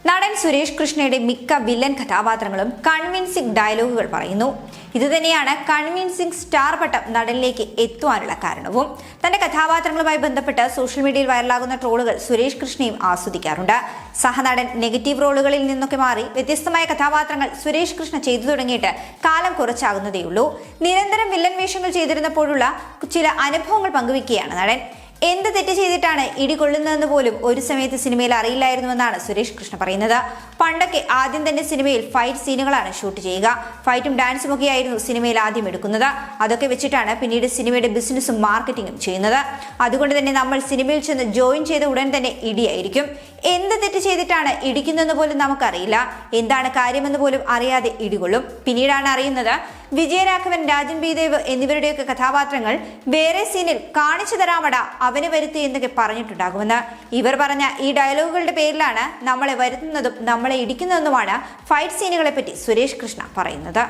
നടൻ സുരേഷ് കൃഷ്ണയുടെ മിക്ക വില്ലൻ കഥാപാത്രങ്ങളും കൺവിൻസിംഗ് ഡയലോഗുകൾ പറയുന്നു. ഇതുതന്നെയാണ് കൺവിൻസിംഗ് സ്റ്റാർ പട്ടം നടനിലേക്ക് എത്തുവാനുള്ള കാരണവും. തന്റെ കഥാപാത്രങ്ങളുമായി ബന്ധപ്പെട്ട് സോഷ്യൽ മീഡിയയിൽ വൈറലാകുന്ന ട്രോളുകൾ സുരേഷ് കൃഷ്ണയും ആസ്വദിക്കാറുണ്ട്. സഹനടൻ നെഗറ്റീവ് റോളുകളിൽ നിന്നൊക്കെ മാറി വ്യത്യസ്തമായ കഥാപാത്രങ്ങൾ സുരേഷ് കൃഷ്ണ ചെയ്തു തുടങ്ങിയിട്ട് കാലം കുറച്ചാകുന്നതേയുള്ളൂ. നിരന്തരം വില്ലൻ വേഷങ്ങൾ ചെയ്തിരുന്നപ്പോഴുള്ള ചില അനുഭവങ്ങൾ പങ്കുവയ്ക്കുകയാണ് നടൻ. എന്ത് തെറ്റ് ചെയ്തിട്ടാണ് ഇടികൊള്ളുന്നതെന്ന് പോലും ഒരു സമയത്ത് സിനിമയിൽ അറിയില്ലായിരുന്നുവെന്നാണ് സുരേഷ് കൃഷ്ണ പറയുന്നത്. പണ്ടൊക്കെ ആദ്യം തന്നെ സിനിമയിൽ ഫൈറ്റ് സീനുകളാണ് ഷൂട്ട് ചെയ്യുക. ഫൈറ്റും ഡാൻസും ഒക്കെയായിരുന്നു സിനിമയിൽ ആദ്യം എടുക്കുന്നത്. അതൊക്കെ വെച്ചിട്ടാണ് പിന്നീട് സിനിമയുടെ ബിസിനസ്സും മാർക്കറ്റിംഗും ചെയ്യുന്നത്. അതുകൊണ്ട് തന്നെ നമ്മൾ സിനിമയിൽ ചെന്ന് ജോയിൻ ചെയ്ത ഉടൻ തന്നെ ഇടിയായിരിക്കും. എന്ത് തെറ്റ് ചെയ്തിട്ടാണ് ഇടിക്കുന്നതെന്ന് പോലും നമുക്കറിയില്ല. എന്താണ് കാര്യമെന്ന് പോലും അറിയാതെ ഇടികൊള്ളും. പിന്നീടാണ് അറിയുന്നത് വിജയരാഘവൻ, രാജൻ ബി ദേവ് എന്നിവരുടെയൊക്കെ കഥാപാത്രങ്ങൾ വേറെ സീനിൽ കാണിച്ചു തരാമടാ അവനെ വരുത്തി എന്നൊക്കെ പറഞ്ഞിട്ടുണ്ടാകുമെന്ന്. ഇവർ പറഞ്ഞ ഈ ഡയലോഗുകളുടെ പേരിലാണ് നമ്മളെ വരുത്തുന്നതും നമ്മളെ ഇടിക്കുന്നതെന്നുമാണ് ഫൈറ്റ് സീനുകളെ പറ്റി സുരേഷ് കൃഷ്ണ പറയുന്നത്.